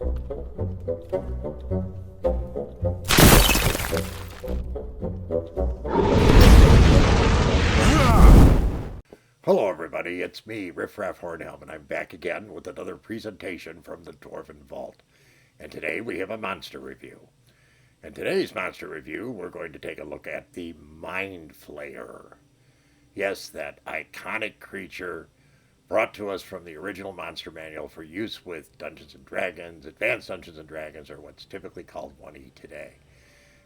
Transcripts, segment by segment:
Hello everybody, it's me, Riffraff Hornhelm, and I'm back again with another presentation from the Dwarven Vault. And today we have a monster review. In today's monster review, we're going to take a look at the MINDFLAYER. Yes, that iconic creature brought to us from the original monster manual for use with Dungeons & Dragons, Advanced Dungeons & Dragons, or what's typically called 1E today.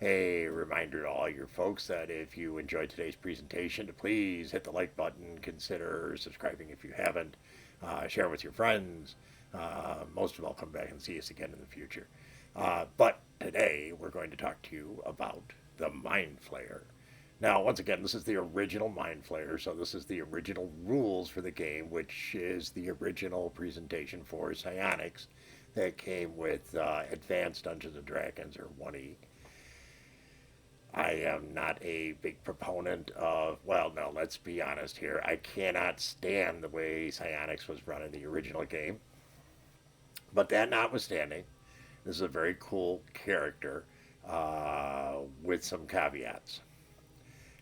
A reminder to all your folks that if you enjoyed today's presentation, to please hit the like button, consider subscribing if you haven't, share with your friends. Most of all, come back and see us again in the future. But today, we're going to talk to you about the MINDFLAYER. Now, once again, this is the original MINDFLAYER, so this is the original rules for the game, which is the original presentation for Psionics that came with Advanced Dungeons & Dragons, or 1E. I am not a big proponent of, well, no, let's be honest here. I cannot stand the way Psionics was run in the original game. But that notwithstanding, this is a very cool character with some caveats.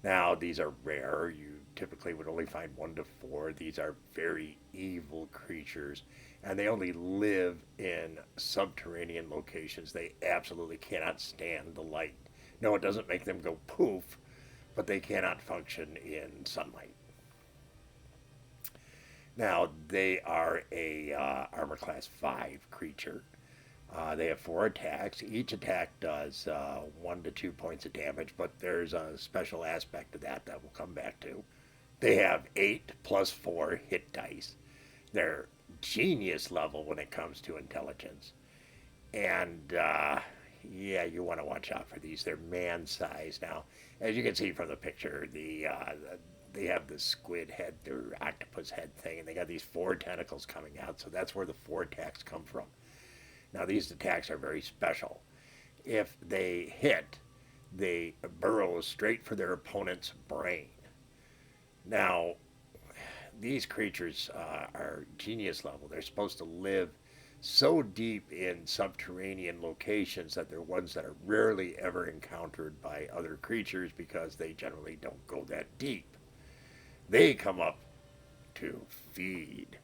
Now, these are rare. You typically would only find 1 to 4. These are very evil creatures, and they only live in subterranean locations. They absolutely cannot stand the light. No, it doesn't make them go poof, but they cannot function in sunlight. Now, they are a armor class 5 creature. They have 4 attacks. Each attack does 1 to 2 points of damage, but there's a special aspect to that we'll come back to. They have 8 plus 4 hit dice. They're genius level when it comes to intelligence. And yeah, you want to watch out for these. They're man-sized. Now, as you can see from the picture, they have the squid head, their octopus head thing, and they got these 4 tentacles coming out, so that's where the 4 attacks come from. Now, these attacks are very special. If they hit, they burrow straight for their opponent's brain. Now, these creatures are genius level. They're supposed to live so deep in subterranean locations that they're ones that are rarely ever encountered by other creatures because they generally don't go that deep. They come up to feed.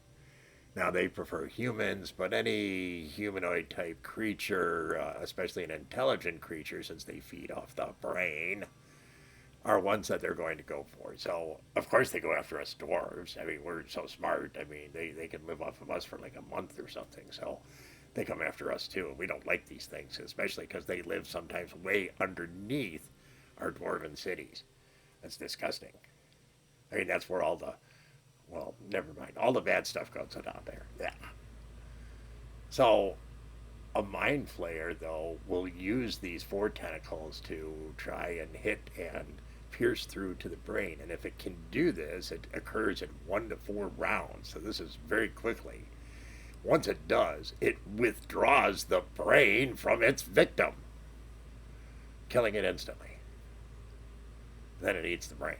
Now, they prefer humans, but any humanoid type creature, especially an intelligent creature since they feed off the brain, are ones that they're going to go for. So, of course, they go after us dwarves. I mean, we're so smart. I mean, they can live off of us for like a month or something. So they come after us too. We don't like these things, especially because they live sometimes way underneath our dwarven cities. That's disgusting. I mean, that's where all the, well, never mind. All the bad stuff goes down there. Yeah. So a MINDFLAYER, though, will use these 4 tentacles to try and hit and pierce through to the brain. And if it can do this, it occurs in 1 to 4 rounds. So this is very quickly. Once it does, it withdraws the brain from its victim, killing it instantly. Then it eats the brain.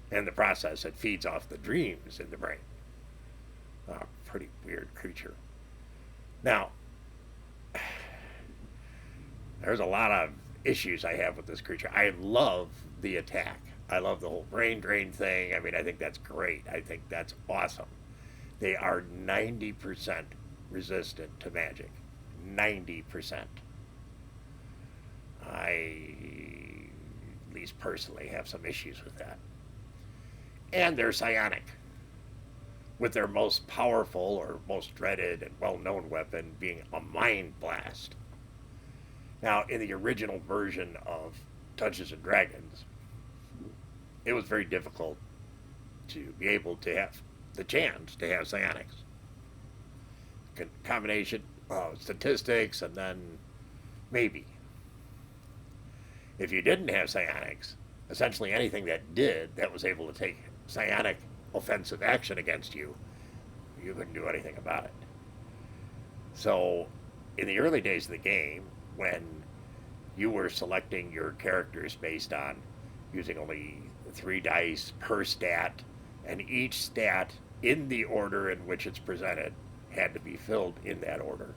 In the process, it feeds off the dreams in the brain. Pretty weird creature. Now, there's a lot of issues I have with this creature. I love the attack. I love the whole brain drain thing. I mean, I think that's great. I think that's awesome. They are 90% resistant to magic. 90%. I, at least personally, have some issues with that. And they're psionic, with their most powerful or most dreaded and well-known weapon being a mind blast. Now, in the original version of Dungeons & Dragons, it was very difficult to be able to have the chance to have psionics. Combination of statistics and then maybe. If you didn't have psionics, essentially anything that was able to take psionic offensive action against you, you couldn't do anything about it. So, in the early days of the game, when you were selecting your characters based on using only 3 dice per stat, and each stat in the order in which it's presented had to be filled in that order.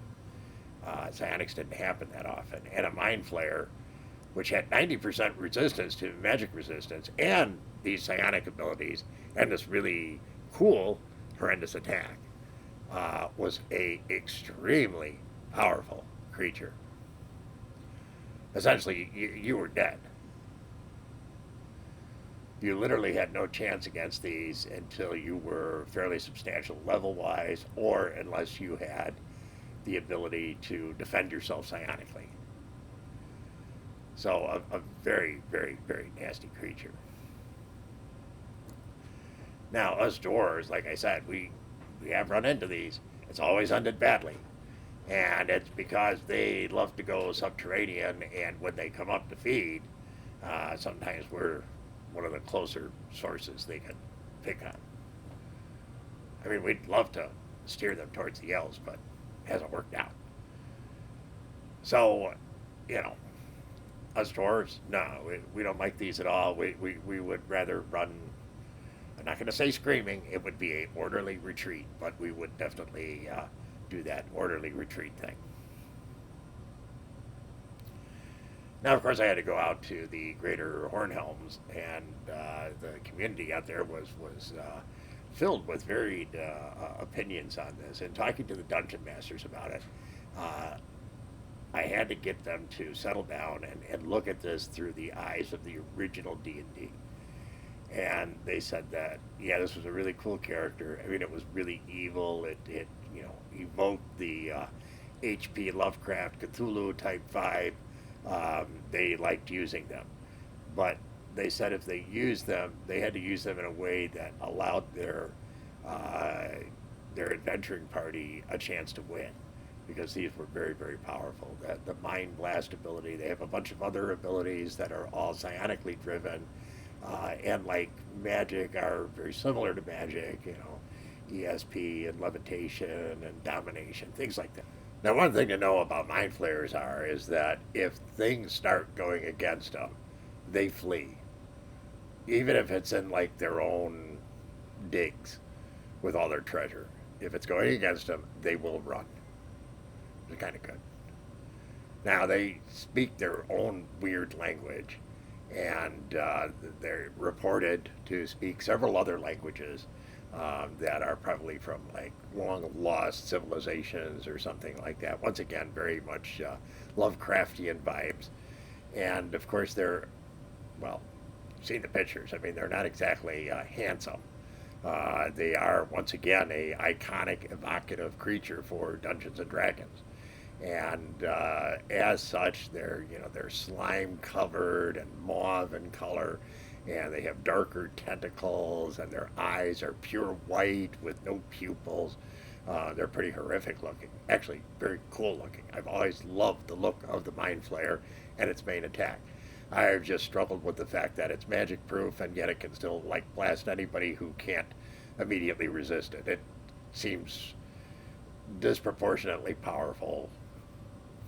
Psionics didn't happen that often. And a Mind Flayer, which had 90% resistance to magic resistance, and these psionic abilities, and this really cool, horrendous attack, was a extremely powerful creature. Essentially, you were dead. You literally had no chance against these until you were fairly substantial level-wise, or unless you had the ability to defend yourself psionically. So a very, very, very nasty creature. Now, us dwarves, like I said, we have run into these. It's always ended badly. And it's because they love to go subterranean, and when they come up to feed, sometimes we're one of the closer sources they can pick on. I mean, we'd love to steer them towards the elves, but it hasn't worked out. So, you know, us dwarves, no, we don't like these at all. We would rather run, I'm not going to say screaming, it would be a orderly retreat, but we would definitely do that orderly retreat thing. Now, of course, I had to go out to the greater Hornhelms, and the community out there was filled with varied opinions on this. And talking to the dungeon masters about it, I had to get them to settle down and look at this through the eyes of the original D&D. And they said that, yeah, this was a really cool character. I mean, it was really evil. It you know, evoked the H.P. Lovecraft Cthulhu type vibe. They liked using them. But they said if they used them, they had to use them in a way that allowed their adventuring party a chance to win, because these were very, very powerful. The Mind Blast ability, they have a bunch of other abilities that are all psionically driven, and like magic are very similar to magic, you know, ESP and levitation and domination, things like that. Now, one thing to know about Mind Flayers is that if things start going against them, they flee. Even if it's in like their own digs with all their treasure. If it's going against them, they will run. It's kind of good. Now, they speak their own weird language, and they're reported to speak several other languages that are probably from like long lost civilizations or something like that. Once again, very much Lovecraftian vibes. And of course, they're, well, seen the pictures. I mean, they're not exactly handsome. They are, once again, a iconic, evocative creature for Dungeons and Dragons. And as such, they're slime covered and mauve in color, and they have darker tentacles, and their eyes are pure white with no pupils. They're pretty horrific looking. Actually, very cool looking. I've always loved the look of the Mind Flayer and its main attack. I've just struggled with the fact that it's magic proof, and yet it can still like blast anybody who can't immediately resist it. It seems disproportionately powerful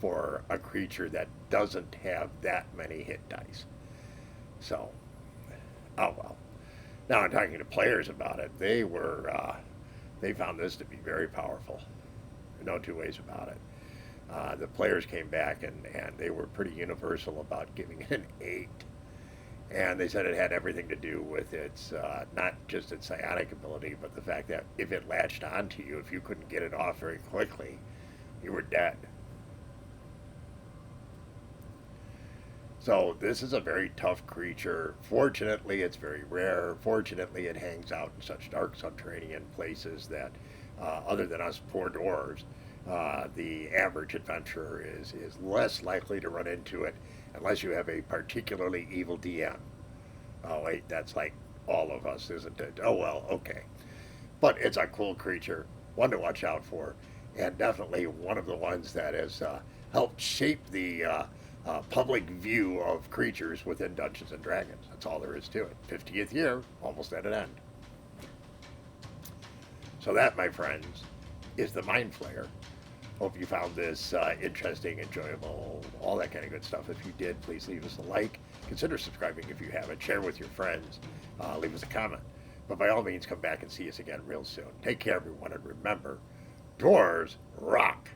for a creature that doesn't have that many hit dice. So, oh well. Now I'm talking to players about it. They found this to be very powerful. No two ways about it. The players came back and they were pretty universal about giving it an 8. And they said it had everything to do with its, not just its psionic ability, but the fact that if it latched onto you, if you couldn't get it off very quickly, you were dead. So this is a very tough creature. Fortunately, it's very rare. Fortunately, it hangs out in such dark subterranean places that, other than us poor dwarves, the average adventurer is less likely to run into it unless you have a particularly evil DM. Oh wait, that's like all of us, isn't it? Oh well, okay. But it's a cool creature, one to watch out for, and definitely one of the ones that has helped shape the public view of creatures within Dungeons and Dragons. That's all there is to it. 50th year, almost at an end. So that, my friends, is the Mind Flayer. Hope you found this interesting, enjoyable, all that kind of good stuff. If you did, please leave us a like. Consider subscribing if you haven't. Share with your friends. Leave us a comment. But by all means, come back and see us again real soon. Take care, everyone, and remember, dwarves rock!